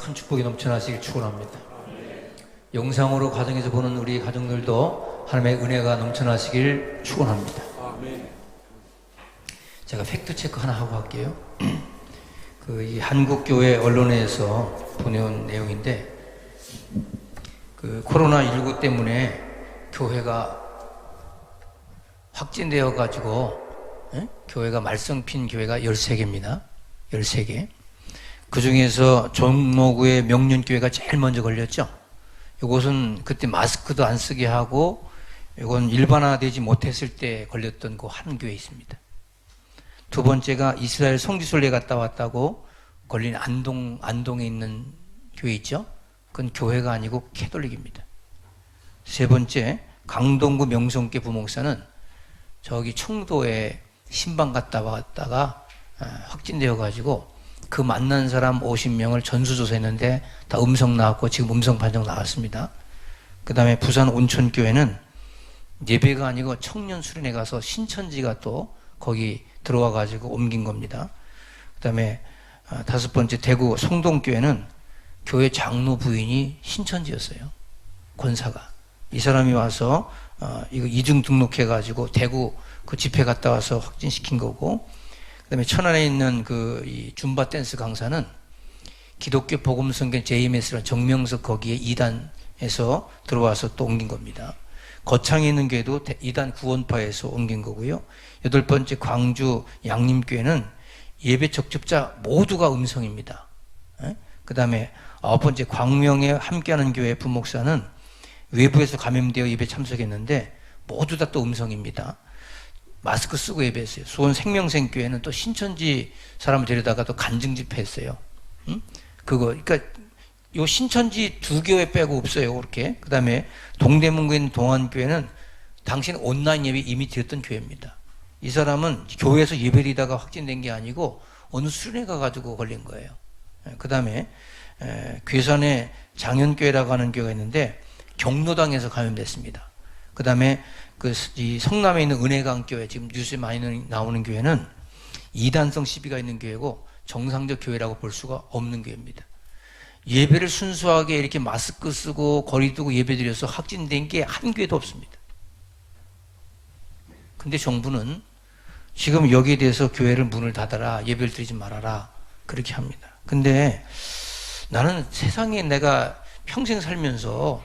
큰 축복이 넘쳐나시길 축원합니다. 영상으로 가정에서 보는 우리 가정들도 하나님의 은혜가 넘쳐나시길 축원합니다. 제가 팩트 체크 하나 하고 할게요. 이 한국 교회 언론에서 보내온 내용인데, 코로나19 때문에 교회가 확진되어 가지고 교회가 말썽핀 교회가 13개입니다. 13개. 그 중에서 종로구의 명륜교회가 제일 먼저 걸렸죠. 이것은 그때 마스크도 안 쓰게 하고, 이건 일반화되지 못했을 때 걸렸던 그 한 교회 있습니다. 두 번째가 이스라엘 성지순례 갔다 왔다고 걸린 안동에 있는 교회 있죠. 그건 교회가 아니고 캐톨릭입니다. 세 번째, 강동구 명성교 부목사는 저기 청도에 신방 갔다 왔다가 확진되어 가지고 그 만난 사람 50명을 전수조사했는데 다 음성 나왔고 지금 음성 판정 나왔습니다. 그 다음에 부산 온천교회는 예배가 아니고 청년 수련회 가서 신천지가 또 거기 들어와 가지고 옮긴 겁니다. 그 다음에 다섯 번째, 대구 성동교회는 교회 장로 부인이 신천지였어요. 권사가. 이 사람이 와서 이거 이중 등록해 가지고 대구 그 집회 갔다 와서 확진시킨 거고, 그 다음에 천안에 있는 이 줌바 댄스 강사는 기독교 복음성경 JMS라는 정명석 거기에 2단에서 들어와서 또 옮긴 겁니다. 거창에 있는 교회도 2단 구원파에서 옮긴 거고요. 여덟 번째, 광주 양림교회는 예배 적접자 모두가 음성입니다. 그 다음에 아홉 번째, 광명에 함께하는 교회 부목사는 외부에서 감염되어 예배 참석했는데 모두 다 또 음성입니다. 마스크 쓰고 예배했어요. 수원 생명생교회는 또 신천지 사람을 데려다가 또 간증 집회했어요. 그러니까 요 신천지 두 교회 빼고 없어요, 그렇게. 그 다음에 동대문구에 있는 동안교회는 당신 온라인 예배 이미 드렸던 교회입니다. 이 사람은 교회에서 예배드리다가 확진된 게 아니고 어느 수련회 가가지고 걸린 거예요. 그 다음에 괴산에 장현교회라고 하는 교회가 있는데 경로당에서 감염됐습니다. 그 다음에 이 성남에 있는 은혜강교회, 지금 뉴스에 많이 나오는 교회는 이단성 시비가 있는 교회고 정상적 교회라고 볼 수가 없는 교회입니다. 예배를 순수하게 이렇게 마스크 쓰고 거리 두고 예배 드려서 확진된 게 한 교회도 없습니다. 근데 정부는 지금 여기에 대해서 교회를 문을 닫아라, 예배를 드리지 말아라, 그렇게 합니다. 근데 나는 세상에 내가 평생 살면서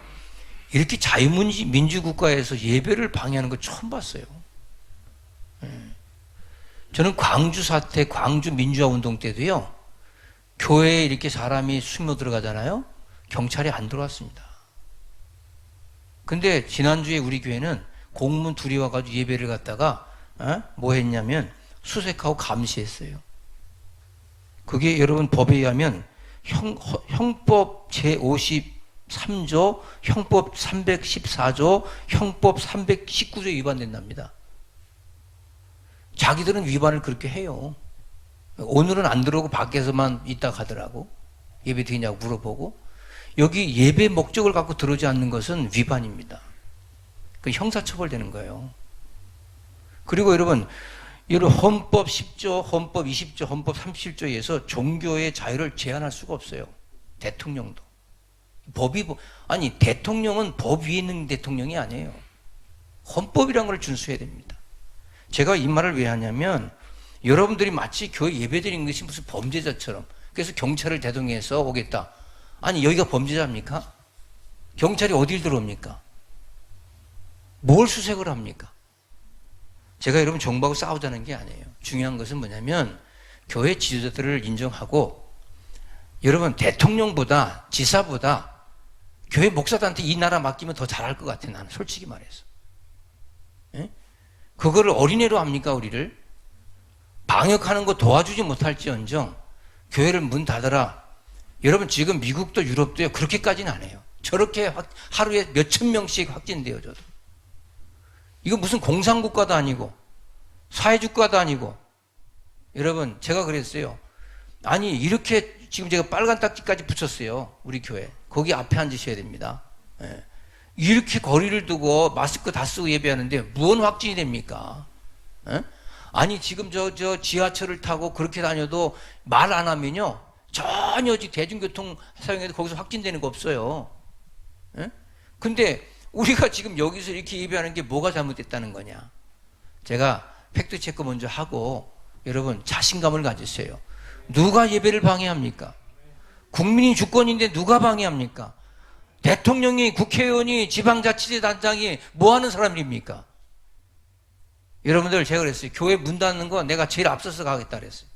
이렇게 자유민주국가에서 예배를 방해하는 거 처음 봤어요. 저는 광주 사태, 광주 민주화 운동 때도요, 교회에 이렇게 사람이 숨어 들어가잖아요. 경찰이 안 들어왔습니다. 근데 지난주에 우리 교회는 공문 둘이 와가지고 예배를 갖다가 뭐 했냐면 수색하고 감시했어요. 그게 여러분 법에 의하면 형법 제53조, 형법 314조, 형법 319조 위반된답니다. 자기들은 위반을 그렇게 해요. 오늘은 안 들어오고 밖에서만 있다 가더라고. 예배 드리냐고 물어보고. 여기 예배 목적을 갖고 들어오지 않는 것은 위반입니다. 그 형사처벌되는 거예요. 그리고 여러분 헌법 10조, 헌법 20조, 헌법 37조에 의해서 종교의 자유를 제한할 수가 없어요. 대통령도. 대통령은 법 위에 있는 대통령이 아니에요. 헌법이란 걸 준수해야 됩니다. 제가 이 말을 왜 하냐면, 여러분들이 마치 교회 예배 드리는 것이 무슨 범죄자처럼, 그래서 경찰을 대동해서 오겠다. 아니, 여기가 범죄자입니까? 경찰이 어딜 들어옵니까? 뭘 수색을 합니까? 제가 여러분 정부하고 싸우자는 게 아니에요. 중요한 것은 뭐냐면, 교회 지도자들을 인정하고, 여러분 대통령보다 지사보다 교회 목사들한테 이 나라 맡기면 더 잘할 것 같아, 나는 솔직히 말해서. 그거를 어린애로 합니까? 우리를 방역하는 거 도와주지 못할지언정 교회를 문 닫아라. 여러분 지금 미국도 유럽도요 그렇게까지는 안 해요. 저렇게 하루에 몇천 명씩 확진돼요. 저도 이거 무슨 공산국가도 아니고 사회주가도 아니고. 여러분 제가 그랬어요. 아니 이렇게 지금 제가 빨간 딱지까지 붙였어요. 우리 교회 거기 앞에 앉으셔야 됩니다. 이렇게 거리를 두고 마스크 다 쓰고 예배하는데 무언 확진이 됩니까? 아니 지금 저 지하철을 타고 그렇게 다녀도 말 안 하면요 전혀 대중교통 사용해도 거기서 확진되는 거 없어요. 예? 근데 우리가 지금 여기서 이렇게 예배하는 게 뭐가 잘못됐다는 거냐? 제가 팩트체크 먼저 하고 여러분 자신감을 가지세요. 누가 예배를 방해합니까? 국민이 주권인데 누가 방해합니까? 대통령이, 국회의원이, 지방자치단장이 뭐 하는 사람입니까? 여러분들 제가 그랬어요. 교회 문 닫는 거 내가 제일 앞서서 가겠다 그랬어요.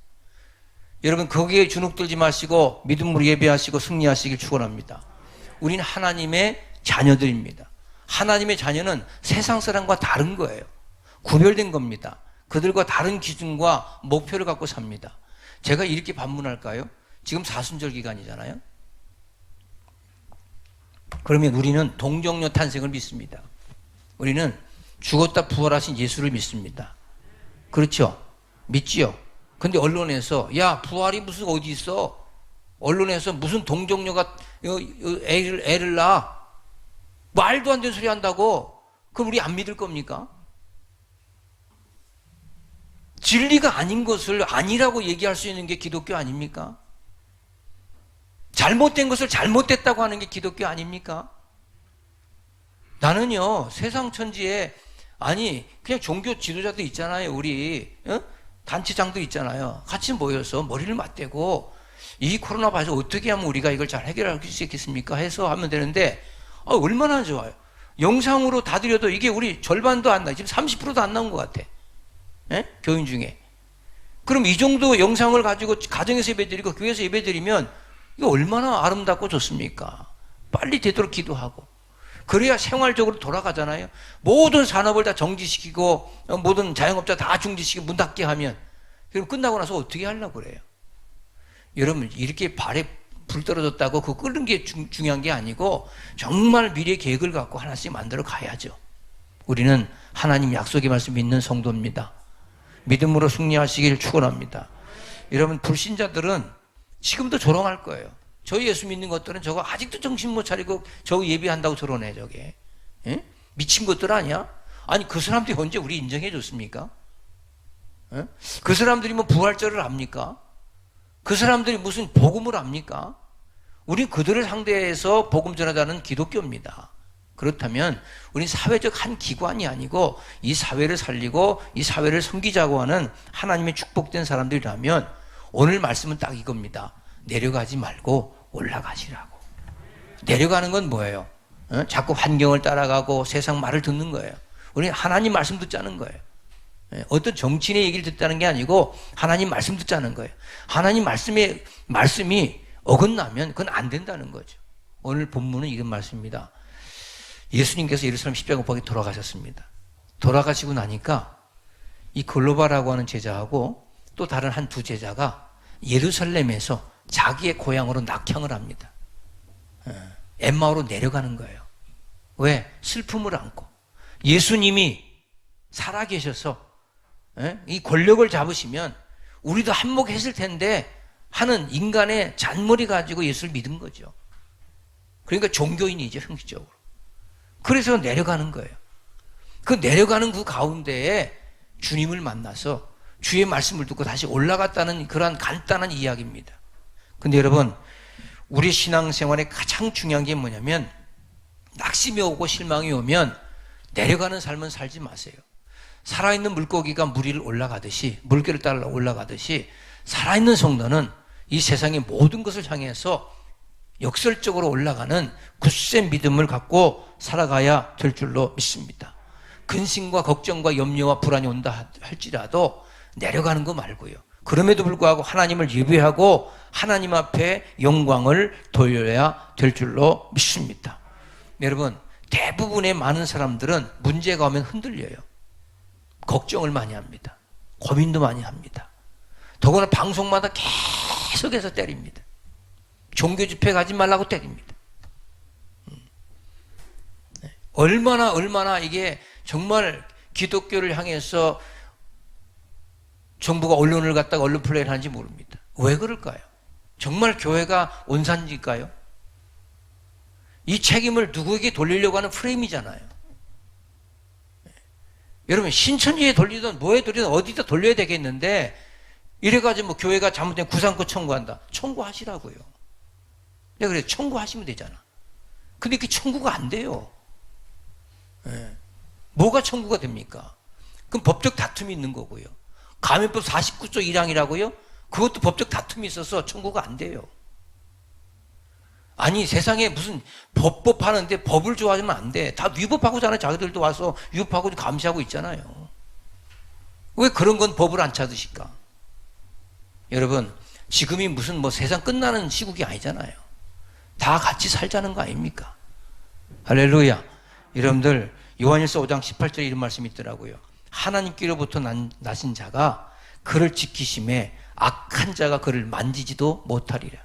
여러분 거기에 주눅들지 마시고 믿음으로 예배하시고 승리하시길 축원합니다. 우리는 하나님의 자녀들입니다. 하나님의 자녀는 세상 사람과 다른 거예요. 구별된 겁니다. 그들과 다른 기준과 목표를 갖고 삽니다. 제가 이렇게 반문할까요? 지금 사순절 기간이잖아요. 그러면 우리는 동정녀 탄생을 믿습니다. 우리는 죽었다 부활하신 예수를 믿습니다. 그렇죠? 믿지요? 근데 언론에서 야 부활이 무슨 어디 있어? 언론에서 무슨 동정녀가 애를 낳아? 말도 안 되는 소리 한다고? 그럼 우리 안 믿을 겁니까? 진리가 아닌 것을 아니라고 얘기할 수 있는 게 기독교 아닙니까? 잘못된 것을 잘못됐다고 하는 게 기독교 아닙니까? 나는요 세상 천지에 아니 그냥 종교 지도자도 있잖아요. 우리 단체장도 있잖아요. 같이 모여서 머리를 맞대고 이 코로나 바이러스 어떻게 하면 우리가 이걸 잘 해결할 수 있겠습니까? 해서 하면 되는데 얼마나 좋아요. 영상으로 다 드려도 이게 우리 절반도 안 나. 지금 30%도 안 나온 것 같아. 교인 중에. 그럼 이 정도 영상을 가지고 가정에서 예배드리고 교회에서 예배드리면 이거 얼마나 아름답고 좋습니까? 빨리 되도록 기도하고. 그래야 생활적으로 돌아가잖아요. 모든 산업을 다 정지시키고 모든 자영업자 다 중지시키고 문 닫게 하면 그럼 끝나고 나서 어떻게 하려고 그래요? 여러분 이렇게 발에 불 떨어졌다고 그거 끓는 게 중요한 게 아니고 정말 미래 계획을 갖고 하나씩 만들어 가야죠. 우리는 하나님 약속의 말씀 믿는 성도입니다. 믿음으로 승리하시길 축원합니다. 여러분 불신자들은 지금도 조롱할 거예요. 저 예수 믿는 것들은 저거 아직도 정신 못 차리고 저거 예배한다고 저러네 저게. 에? 미친 것들 아니야? 아니 그 사람들이 언제 우리 인정해 줬습니까? 에? 그 사람들이 뭐 부활절을 압니까? 그 사람들이 무슨 복음을 압니까? 우리 그들을 상대해서 복음 전하자는 기독교입니다. 그렇다면 우리 사회적 한 기관이 아니고 이 사회를 살리고 이 사회를 섬기자고 하는 하나님의 축복된 사람들이라면 오늘 말씀은 딱 이겁니다. 내려가지 말고 올라가시라고. 내려가는 건 뭐예요? 자꾸 환경을 따라가고 세상 말을 듣는 거예요. 우리는 하나님 말씀 듣자는 거예요. 어떤 정치인의 얘기를 듣자는 게 아니고 하나님 말씀 듣자는 거예요. 하나님 말씀이 어긋나면 그건 안 된다는 거죠. 오늘 본문은 이런 말씀입니다. 예수님께서 예루살렘 십자가 못 박에 돌아가셨습니다. 돌아가시고 나니까 이 글로바라고 하는 제자하고 또 다른 한 두 제자가 예루살렘에서 자기의 고향으로 낙향을 합니다. 엠마오로 내려가는 거예요. 왜? 슬픔을 안고. 예수님이 살아계셔서 이 권력을 잡으시면 우리도 한몫했을 텐데 하는 인간의 잔머리 가지고 예수를 믿은 거죠. 그러니까 종교인이죠, 형식적으로. 그래서 내려가는 거예요. 그 내려가는 그 가운데에 주님을 만나서 주의 말씀을 듣고 다시 올라갔다는 그러한 간단한 이야기입니다. 근데 여러분, 우리 신앙생활에 가장 중요한 게 뭐냐면 낙심이 오고 실망이 오면 내려가는 삶은 살지 마세요. 살아있는 물고기가 물 위를 올라가듯이, 물결을 따라 올라가듯이 살아있는 성도는 이 세상의 모든 것을 향해서 역설적으로 올라가는 굳센 믿음을 갖고 살아가야 될 줄로 믿습니다. 근심과 걱정과 염려와 불안이 온다 할지라도 내려가는 거 말고요. 그럼에도 불구하고 하나님을 예배하고 하나님 앞에 영광을 돌려야 될 줄로 믿습니다. 여러분, 대부분의 많은 사람들은 문제가 오면 흔들려요. 걱정을 많이 합니다. 고민도 많이 합니다. 더구나 방송마다 계속해서 때립니다. 종교 집회 가지 말라고 때립니다. 얼마나 이게 정말 기독교를 향해서 정부가 언론을 갖다가 언론 플레이를 하는지 모릅니다. 왜 그럴까요? 정말 교회가 온산일까요? 이 책임을 누구에게 돌리려고 하는 프레임이잖아요. 여러분, 신천지에 돌리든 뭐에 돌리든 어디다 돌려야 되겠는데 이래가지고 뭐 교회가 잘못된 구상권 청구한다. 청구하시라고요. 내가 그래 청구하시면 되잖아. 근데 그게 청구가 안 돼요. 예. 뭐가 청구가 됩니까? 그럼 법적 다툼이 있는 거고요. 감염법 49조 1항이라고요? 그것도 법적 다툼이 있어서 청구가 안 돼요. 아니 세상에 무슨 법법 하는데 법을 좋아하면 안 돼. 다 위법하고잖아요. 자기들도 와서 위법하고 감시하고 있잖아요. 왜 그런 건 법을 안 찾으실까? 여러분 지금이 무슨 뭐 세상 끝나는 시국이 아니잖아요. 다 같이 살자는 거 아닙니까? 할렐루야. 여러분들 요한일서 5장 18절에 이런 말씀이 있더라고요. 하나님께로부터 나신 자가 그를 지키심에 악한 자가 그를 만지지도 못하리라.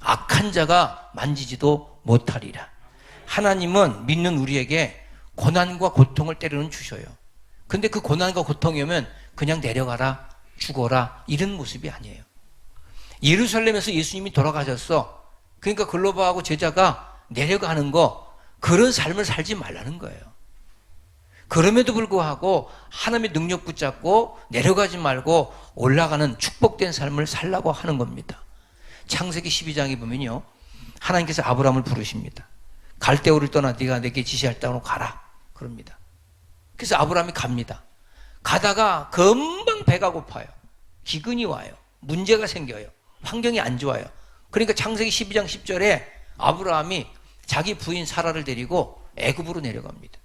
악한 자가 만지지도 못하리라. 하나님은 믿는 우리에게 고난과 고통을 때로는 주셔요. 근데 그 고난과 고통이 오면 그냥 내려가라, 죽어라 이런 모습이 아니에요. 예루살렘에서 예수님이 돌아가셨어. 그러니까 글로바하고 제자가 내려가는 거, 그런 삶을 살지 말라는 거예요. 그럼에도 불구하고 하나님의 능력 붙잡고 내려가지 말고 올라가는 축복된 삶을 살라고 하는 겁니다. 창세기 12장에 보면요, 하나님께서 아브라함을 부르십니다. 갈대우를 떠나 네가 내게 지시할 땅으로 가라 그럽니다. 그래서 아브라함이 갑니다. 가다가 금방 배가 고파요. 기근이 와요. 문제가 생겨요. 환경이 안 좋아요. 그러니까 창세기 12장 10절에 아브라함이 자기 부인 사라를 데리고 애굽으로 내려갑니다.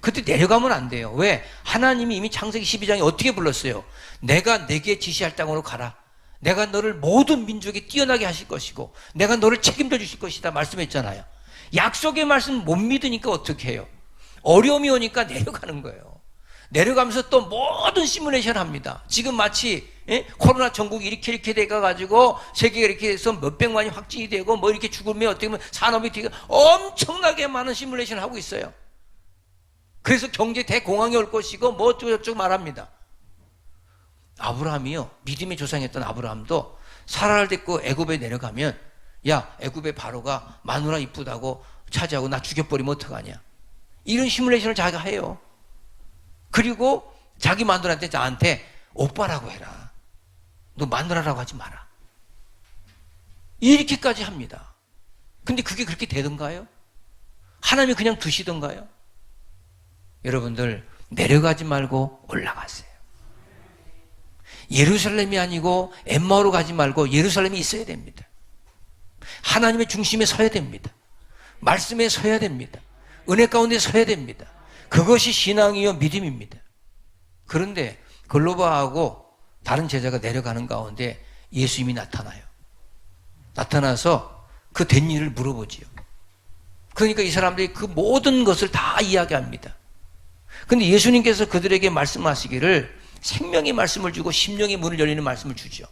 그때 내려가면 안 돼요. 왜? 하나님이 이미 창세기 12장에 어떻게 불렀어요? 내가 내게 지시할 땅으로 가라. 내가 너를 모든 민족에 뛰어나게 하실 것이고 내가 너를 책임져 주실 것이다 말씀했잖아요. 약속의 말씀 못 믿으니까 어떻게 해요? 어려움이 오니까 내려가는 거예요. 내려가면서 또 모든 시뮬레이션 합니다. 지금 마치 코로나 전국이 이렇게 돼가지고 세계가 이렇게 해서 몇백만이 확진이 되고 뭐 이렇게 죽으면 어떻게 보면 산업이 되게 엄청나게 많은 시뮬레이션을 하고 있어요. 그래서 경제 대공황이 올 것이고 뭐 어쩌고저쩌고 말합니다. 아브라함이요, 믿음의 조상이었던 아브라함도 사라를 데리고 애굽에 내려가면 야, 애굽의 바로가 마누라 이쁘다고 차지하고 나 죽여버리면 어떡하냐, 이런 시뮬레이션을 자기가 해요. 그리고 자기 마누라한테 나한테 오빠라고 해라, 너 마누라라고 하지 마라, 이렇게까지 합니다. 근데 그게 그렇게 되던가요? 하나님이 그냥 두시던가요? 여러분들 내려가지 말고 올라가세요. 예루살렘이 아니고 엠마오로 가지 말고 예루살렘이 있어야 됩니다. 하나님의 중심에 서야 됩니다. 말씀에 서야 됩니다. 은혜 가운데 서야 됩니다. 그것이 신앙이요 믿음입니다. 그런데 글로바하고 다른 제자가 내려가는 가운데 예수님이 나타나요. 나타나서 그 된 일을 물어보지요. 그러니까 이 사람들이 그 모든 것을 다 이야기합니다. 근데 예수님께서 그들에게 말씀하시기를 생명의 말씀을 주고 심령의 문을 열리는 말씀을 주죠.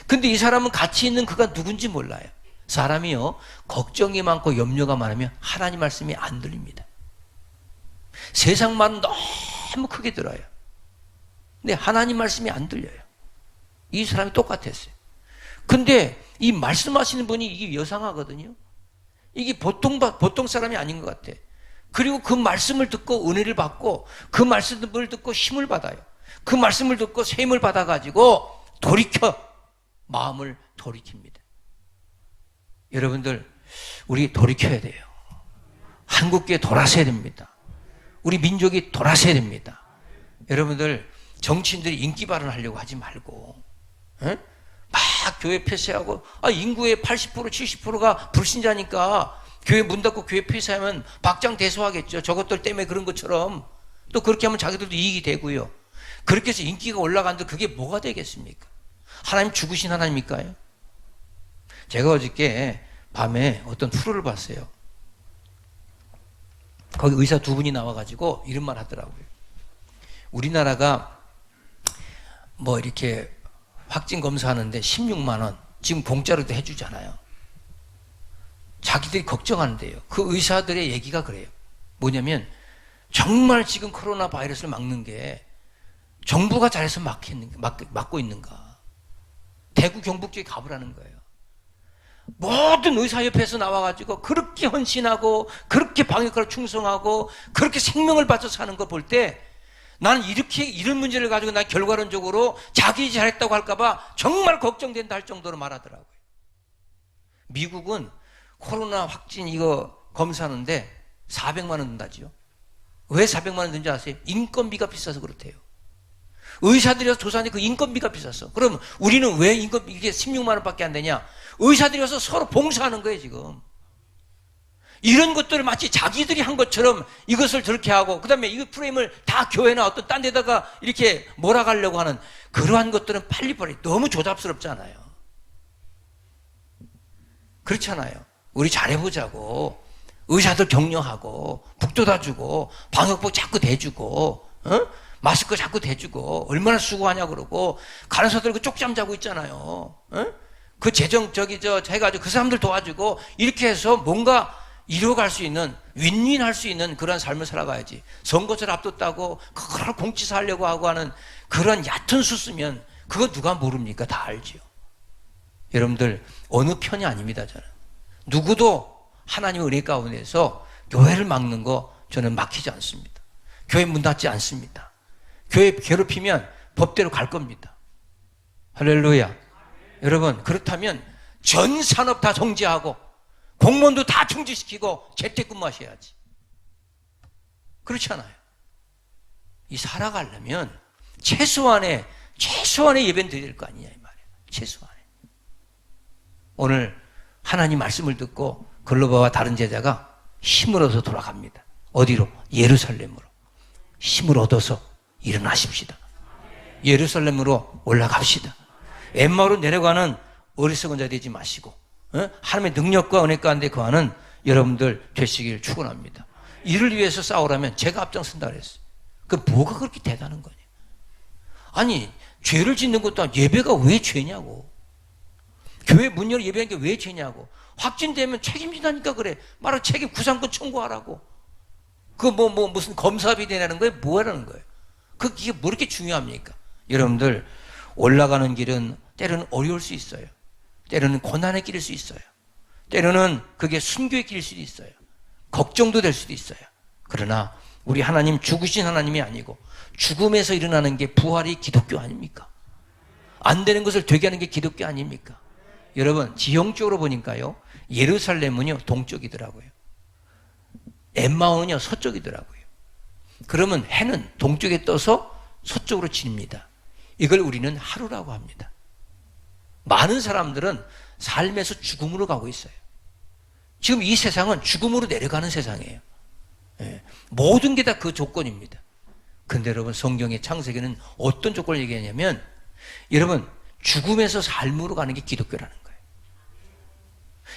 근데 이 사람은 같이 있는 그가 누군지 몰라요. 사람이요, 걱정이 많고 염려가 많으면 하나님 말씀이 안 들립니다. 세상 말은 너무 크게 들어요. 근데 하나님 말씀이 안 들려요. 이 사람이 똑같았어요. 근데 이 말씀하시는 분이 이게 여상하거든요. 이게 보통 사람이 아닌 것 같아. 그리고 그 말씀을 듣고 은혜를 받고 그 말씀을 듣고 힘을 받아요. 그 말씀을 듣고 새 힘을 받아가지고 마음을 돌이킵니다. 여러분들, 우리 돌이켜야 돼요. 한국교회 돌아서야 됩니다. 우리 민족이 돌아서야 됩니다. 여러분들, 정치인들이 인기 발언하려고 하지 말고 막 교회 폐쇄하고, 인구의 80% 70%가 불신자니까 교회 문 닫고 교회 폐쇄하면 박장대소하겠죠. 저것들 때문에 그런 것처럼. 또 그렇게 하면 자기들도 이익이 되고요. 그렇게 해서 인기가 올라가는데 그게 뭐가 되겠습니까? 하나님 죽으신 하나님일까요? 제가 어저께 밤에 어떤 프로를 봤어요. 거기 의사 두 분이 나와가지고 이런 말 하더라고요. 우리나라가 뭐 이렇게 확진 검사하는데 16만 원 지금 공짜로도 해주잖아요. 자기들이 걱정하는데요. 그 의사들의 얘기가 그래요. 뭐냐면 정말 지금 코로나 바이러스를 막는 게 정부가 잘해서 막고 있는가. 대구 경북 쪽에 가보라는 거예요. 모든 의사협회에서 나와가지고 그렇게 헌신하고 그렇게 방역하러 충성하고 그렇게 생명을 바쳐서 하는 거 볼 때 나는 이런 문제를 가지고 난 결과론적으로 자기 잘했다고 할까봐 정말 걱정된다 할 정도로 말하더라고요. 미국은 코로나 확진 이거 검사하는데 400만 원 든다지요. 왜 400만 원 든지 아세요? 인건비가 비싸서 그렇대요. 의사들이 와서 조사하는데 그 인건비가 비쌌어. 그럼 우리는 왜 인건비 이게 16만 원밖에 안 되냐? 의사들이 와서 서로 봉사하는 거예요, 지금. 이런 것들을 마치 자기들이 한 것처럼 이것을 저렇게 하고, 그 다음에 이 프레임을 다 교회나 어떤 딴 데다가 이렇게 몰아가려고 하는 그러한 것들은 빨리빨리 너무 조잡스럽잖아요. 그렇잖아요. 우리 잘해보자고. 의사들 격려하고, 북돋아 주고, 방역복 자꾸 대주고, 마스크 자꾸 대주고, 얼마나 수고하냐 그러고, 간호사들 그 쪽잠 자고 있잖아요. 그 해가지고 그 사람들 도와주고, 이렇게 해서 뭔가 이뤄갈 수 있는, 윈윈할 수 있는 그런 삶을 살아가야지. 선거철 앞뒀다고 그걸 공치사 하려고 하고 하는 그런 얕은 수쓰면 그거 누가 모릅니까? 다 알지요. 여러분들 어느 편이 아닙니다. 저는 누구도 하나님의 은혜 가운데서 교회를 막는 거 저는 막히지 않습니다. 교회 문 닫지 않습니다. 교회 괴롭히면 법대로 갈 겁니다. 할렐루야. 여러분 그렇다면 전 산업 다 정지하고 공무원도 다 중지시키고 재택근무하셔야지. 그렇지 않아요. 이 살아가려면 최소한의 예배는 드릴 거 아니냐 이 말이에요. 최소한의. 오늘 하나님 말씀을 듣고 글로바와 다른 제자가 힘을 얻어서 돌아갑니다. 어디로? 예루살렘으로. 힘을 얻어서 일어나십시다. 예루살렘으로 올라갑시다. 엠마오로 내려가는 어리석은 자 되지 마시고 하나님의 능력과 은혜 가운데 거하는 여러분들 되시길 축원합니다. 이를 위해서 싸우라면 제가 앞장선다 그랬어요. 그 뭐가 그렇게 대단한 거냐? 아니 죄를 짓는 것도 아니고 예배가 왜 죄냐고. 교회 문 열어 예배하는 게 왜 죄냐고. 확진되면 책임지다니까 그래. 말로 책임 구상권 청구하라고. 무슨 검사비 되냐는 거예요? 뭐 하라는 거예요? 이게 뭐 이렇게 중요합니까? 여러분들 올라가는 길은 때로는 어려울 수 있어요. 때로는 고난의 길일 수 있어요. 때로는 그게 순교의 길일 수도 있어요. 걱정도 될 수도 있어요. 그러나 우리 하나님 죽으신 하나님이 아니고 죽음에서 일어나는 게 부활이 기독교 아닙니까? 안 되는 것을 되게 하는 게 기독교 아닙니까? 여러분 지형적으로 보니까요. 예루살렘은요 동쪽이더라고요. 엠마오는요 서쪽이더라고요. 그러면 해는 동쪽에 떠서 서쪽으로 집니다. 이걸 우리는 하루라고 합니다. 많은 사람들은 삶에서 죽음으로 가고 있어요. 지금 이 세상은 죽음으로 내려가는 세상이에요. 모든 게 다 그 조건입니다. 근데 여러분 성경의 창세기는 어떤 조건을 얘기하냐면 여러분 죽음에서 삶으로 가는 게 기독교라는 거예요.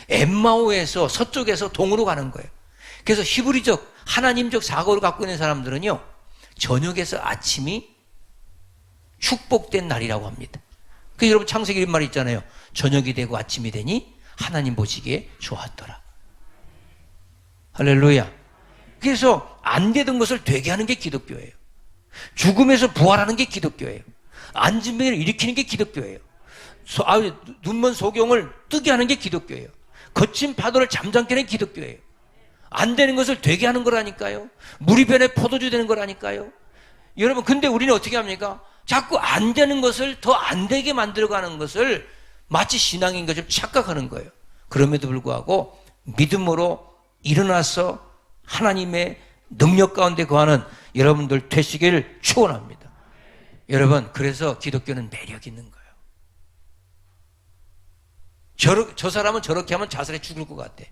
엠마오에서 서쪽에서 동으로 가는 거예요. 그래서 히브리적 하나님적 사고를 갖고 있는 사람들은요 저녁에서 아침이 축복된 날이라고 합니다. 그 여러분 창세기 이런 말이 있잖아요. 저녁이 되고 아침이 되니 하나님 보시기에 좋았더라. 할렐루야. 그래서 안 되던 것을 되게 하는 게 기독교예요. 죽음에서 부활하는 게 기독교예요. 앉은 병을 일으키는 게 기독교예요. 눈먼 소경을 뜨게 하는 게 기독교예요. 거친 파도를 잠잠게 하는 게 기독교예요. 안 되는 것을 되게 하는 거라니까요. 물이 변해 포도주 되는 거라니까요. 여러분 근데 우리는 어떻게 합니까? 자꾸 안 되는 것을 더 안 되게 만들어가는 것을 마치 신앙인 것처럼 착각하는 거예요. 그럼에도 불구하고 믿음으로 일어나서 하나님의 능력 가운데 거하는 여러분들 되시기를 축원합니다. 여러분 그래서 기독교는 매력 있는 거예요. 저 사람은 저렇게 하면 자살해 죽을 것 같아.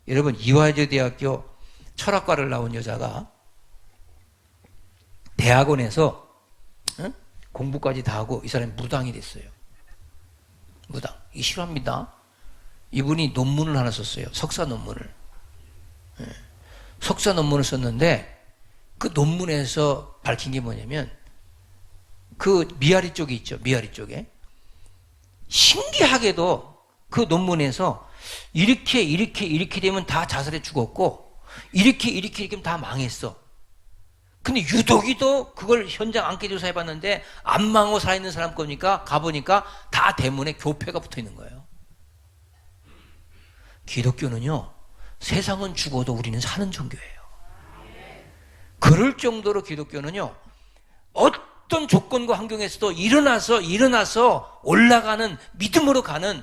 여러분 이화여대 대학교 철학과를 나온 여자가 대학원에서 공부까지 다 하고 이 사람이 무당이 됐어요. 무당. 이게 싫어합니다. 이분이 논문을 하나 썼어요. 석사 논문을. 석사 논문을 썼는데 그 논문에서 밝힌 게 뭐냐면 그 미아리 쪽에 있죠. 미아리 쪽에. 신기하게도 그 논문에서 이렇게 되면 다 자살해 죽었고 이렇게 하면 다 망했어. 근데 유독이도 그걸 현장 안개 조사해 봤는데 안 망하고 살아있는 사람 거니까 가보니까 다 대문에 교패가 붙어 있는 거예요. 기독교는요 세상은 죽어도 우리는 사는 종교예요. 그 그럴 정도로 기독교는요, 어떤 조건과 환경에서도 일어나서 올라가는, 믿음으로 가는,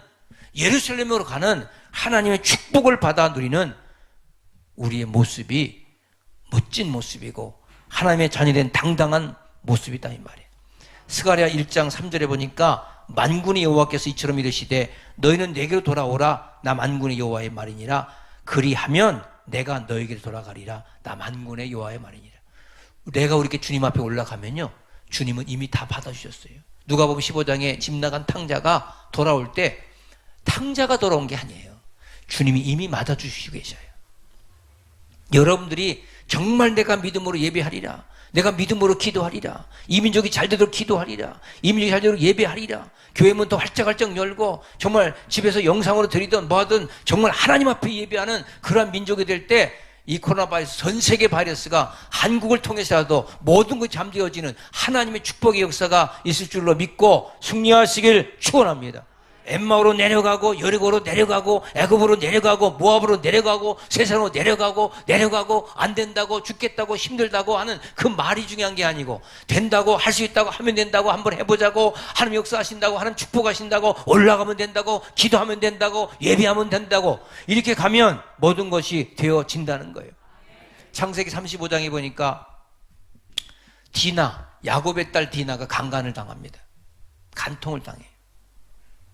예루살렘으로 가는 하나님의 축복을 받아 누리는 우리의 모습이 멋진 모습이고 하나님의 자녀된 당당한 모습이다 이 말이에요. 스가랴 1장 3절에 보니까 만군의 여호와께서 이처럼 이르시되 너희는 내게로 돌아오라 나 만군의 여호와의 말이니라 그리하면 내가 너에게로 돌아가리라 나 만군의 여호와의 말이니라. 내가 이렇게 주님 앞에 올라가면요, 주님은 이미 다 받아주셨어요. 누가복음 15장에 집 나간 탕자가 돌아올 때 탕자가 돌아온 게 아니에요. 주님이 이미 맞아주시고 계셔요. 여러분들이 정말 내가 믿음으로 예배하리라, 내가 믿음으로 기도하리라, 이 민족이 잘 되도록 기도하리라, 이 민족이 잘 되도록 예배하리라, 교회 문 더 활짝활짝 열고 정말 집에서 영상으로 드리든 뭐하든 정말 하나님 앞에 예배하는 그러한 민족이 될 때 이 코로나 바이러스, 전 세계 바이러스가 한국을 통해서라도 모든 것이 잠재워지는 하나님의 축복의 역사가 있을 줄로 믿고 승리하시길 축원합니다. 엠마오로 내려가고 여리고로 내려가고 애굽으로 내려가고 모압으로 내려가고 세상으로 내려가고 안 된다고 죽겠다고 힘들다고 하는 그 말이 중요한 게 아니고 된다고 할 수 있다고 하면 된다고 한번 해보자고 하나님 역사하신다고 하나님 축복하신다고 올라가면 된다고 기도하면 된다고 예배하면 된다고 이렇게 가면 모든 것이 되어진다는 거예요. 창세기 35장에 보니까 디나, 야곱의 딸 디나가 강간을 당합니다. 간통을 당해요.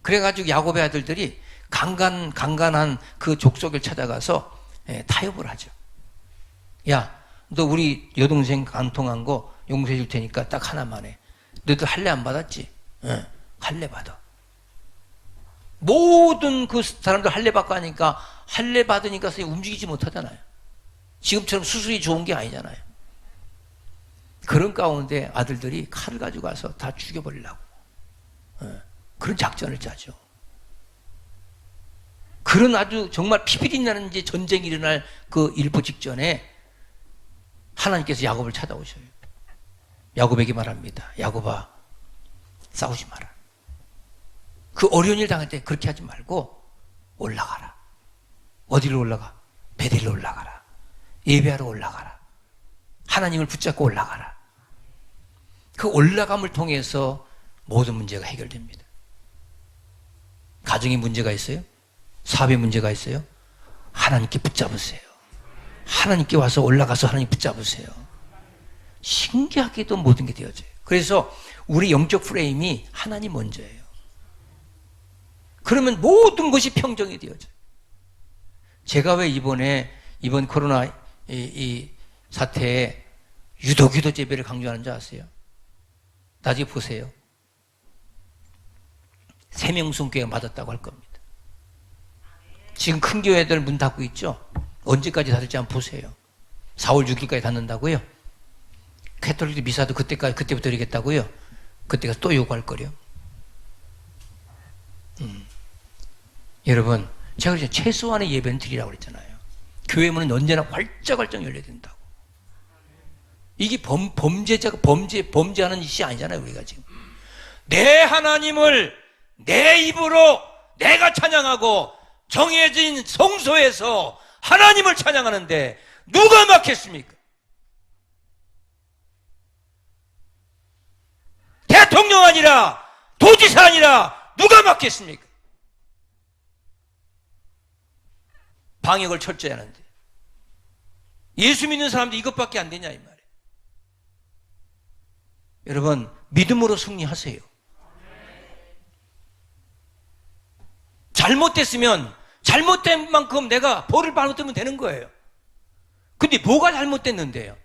그래가지고 야곱의 아들들이 강간한 그 족속을 찾아가서 타협을 하죠. 야, 너 우리 여동생 간통한 거 용서해 줄 테니까 딱 하나만 해. 너도 할례 안 받았지? 응, 할례 받아. 모든 그 사람들 할례 받고 하니까 할례 받으니까 움직이지 못하잖아요. 지금처럼 수술이 좋은 게 아니잖아요. 그런 가운데 아들들이 칼을 가지고 가서 다 죽여버리려고 그런 작전을 짜죠. 그런 아주 정말 피비린 나는 이제 전쟁이 일어날 그 일부 직전에 하나님께서 야곱을 찾아오셔요. 야곱에게 말합니다. 야곱아, 싸우지 마라. 그 어려운 일 당할 때 그렇게 하지 말고 올라가라. 어디로 올라가? 베델로 올라가라. 예배하러 올라가라. 하나님을 붙잡고 올라가라. 그 올라감을 통해서 모든 문제가 해결됩니다. 가정에 문제가 있어요? 사업에 문제가 있어요? 하나님께 붙잡으세요. 하나님께 와서 올라가서 하나님 붙잡으세요. 신기하게도 모든 게 되어져요. 그래서 우리 영적 프레임이 하나님 먼저예요. 그러면 모든 것이 평정이 되어져요. 제가 왜 이번 코로나 이 사태에 유독 예배를 강조하는 줄 아세요? 나중에 보세요. 세명순교회가 맞았다고 할 겁니다. 지금 큰 교회들 문 닫고 있죠? 언제까지 닫을지 한번 보세요. 4월 6일까지 닫는다고요? 캐톨릭 미사도 그때부터 드리겠다고요? 그때가 또 요구할 거려. 여러분, 제가 그랬잖아요. 최소한의 예배는 드리라고 그랬잖아요. 교회 문은 언제나 활짝활짝 열려야 된다고. 이게 범죄하는 짓이 아니잖아요, 우리가 지금. 내 하나님을 내 입으로 내가 찬양하고 정해진 성소에서 하나님을 찬양하는데 누가 막겠습니까? 대통령 아니라 도지사 아니라 누가 막겠습니까? 방역을 철저히 하는데 예수 믿는 사람들 이것밖에 안 되냐 이 말이에요. 여러분, 믿음으로 승리하세요. 잘못됐으면 잘못된 만큼 내가 벌을 받으면 되는 거예요. 근데 뭐가 잘못됐는데요?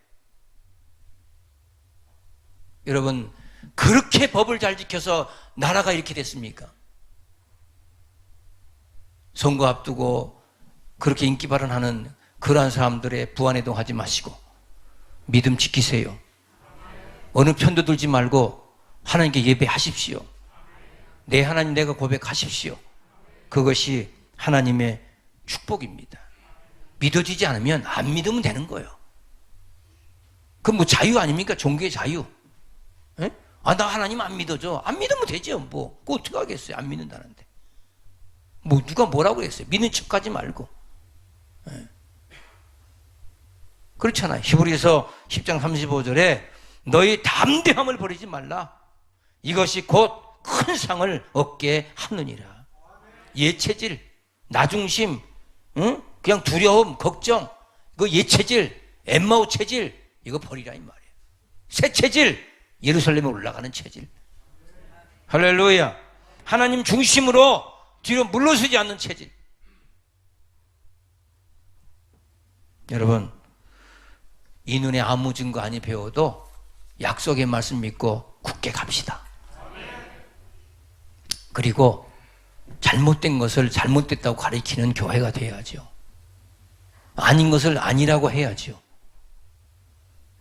여러분, 그렇게 법을 잘 지켜서 나라가 이렇게 됐습니까? 선거 앞두고 그렇게 인기 발언하는 그러한 사람들의 부안해동하지 마시고 믿음 지키세요. 어느 편도 들지 말고 하나님께 예배하십시오. 내 하나님 내가 고백하십시오. 그것이 하나님의 축복입니다. 믿어지지 않으면 안 믿으면 되는 거예요. 그럼 뭐 자유 아닙니까? 종교의 자유. 에? 아, 나 하나님 안 믿어줘. 안 믿으면 되죠. 뭐 그거 어떻게 하겠어요? 안 믿는다는데. 뭐 누가 뭐라고 했어요? 믿는 척하지 말고. 에? 그렇잖아요. 히브리서 10장 35절에 너희 담대함을 버리지 말라. 이것이 곧 큰 상을 얻게 하느니라. 예체질, 나중심, 응? 그냥 두려움, 걱정, 그 예체질, 엠마오 체질, 이거 버리라 이 말이에요. 새 체질, 예루살렘에 올라가는 체질. 할렐루야. 하나님 중심으로 뒤로 물러서지 않는 체질. 여러분, 이 눈에 아무 증거 아니 배워도 약속의 말씀 믿고 굳게 갑시다. 그리고 잘못된 것을 잘못됐다고 가리키는 교회가 돼야죠. 아닌 것을 아니라고 해야죠.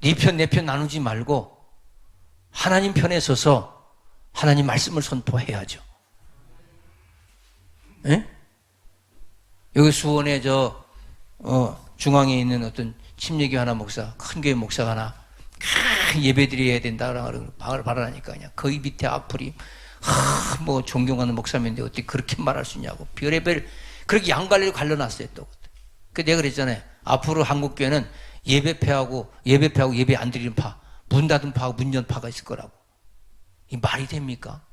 네 편, 내 편 나누지 말고 하나님 편에 서서 하나님 말씀을 선포해야죠. 예? 여기 수원에 중앙에 있는 어떤 침례교 하나 목사, 큰 교회 목사가 하나 예배 드려야 된다라고 바라니까 그냥 거의 밑에 악플이 뭐 존경하는 목사님인데 어떻게 그렇게 말할 수 있냐고 별의별 그렇게 양갈래로 갈라놨어요 또. 그 내가 그랬잖아요. 앞으로 한국교회는 예배패하고 예배 안 드리는 파, 문 닫은 파하고 문 연 파가 있을 거라고. 이 말이 됩니까?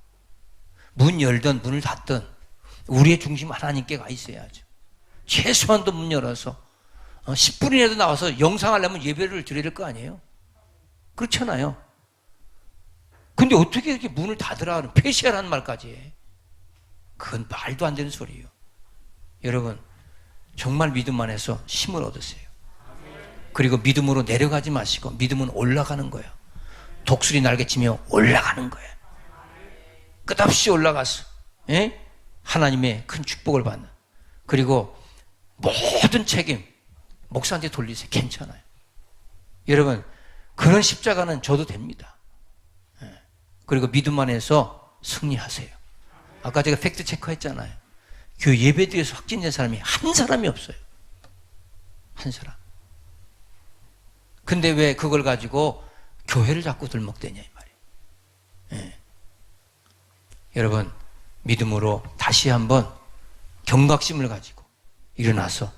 문 열든 문을 닫든 우리의 중심 하나님께 가 있어야죠. 최소한도 문 열어서 10분이라도 나와서 영상하려면 예배를 드려야 될 거 아니에요? 그렇잖아요. 근데 어떻게 이렇게 문을 닫으라는 폐쇄하라는 말까지 해? 그건 말도 안 되는 소리예요. 여러분, 정말 믿음 안에서 힘을 얻으세요. 그리고 믿음으로 내려가지 마시고 믿음은 올라가는 거예요. 독수리 날개치며 올라가는 거예요. 끝없이 올라가서 하나님의 큰 축복을 받는. 그리고 모든 책임 목사한테 돌리세요. 괜찮아요. 여러분, 그런 십자가는 져도 됩니다. 그리고 믿음 안에서 승리하세요. 아까 제가 팩트 체크했잖아요. 교회 예배드려서 확진된 사람이 한 사람이 없어요. 한 사람. 근데 왜 그걸 가지고 교회를 자꾸 들먹대냐 이 말이에요. 여러분, 믿음으로 다시 한번 경각심을 가지고 일어나서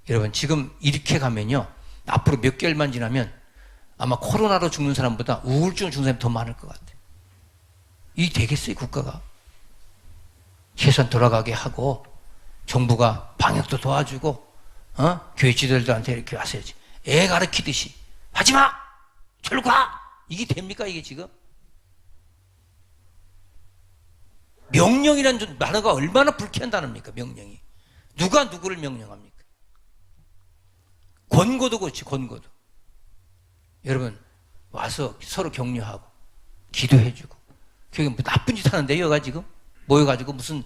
여러분 지금 이렇게 가면요 앞으로 몇 개월만 지나면 아마 코로나로 죽는 사람보다 우울증 죽는 사람이 더 많을 것 같아요. 이 되겠어요 국가가? 최소한 돌아가게 하고 정부가 방역도 도와주고 교회 지도자들한테 이렇게 하셔야지. 애 가르치듯이 하지마! 절로 가! 이게 됩니까 이게 지금? 명령이라는 단어가 얼마나 불쾌한 단어입니까 명령이. 누가 누구를 명령합니까? 권고도 그렇지 권고도. 여러분 와서 서로 격려하고 기도해주고 교회 뭐 나쁜 짓 하는데 여가 지금 모여가지고 무슨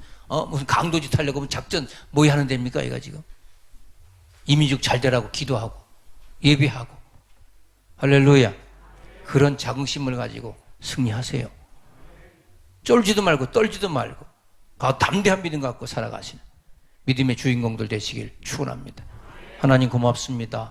강도짓 하려고 작전 모의 하는 데입니까 얘가 지금? 이민족 잘 되라고 기도하고 예배하고 할렐루야. 그런 자긍심을 가지고 승리하세요. 쫄지도 말고 떨지도 말고 담대한 믿음 갖고 살아가시는 믿음의 주인공들 되시길 축원합니다. 하나님 고맙습니다.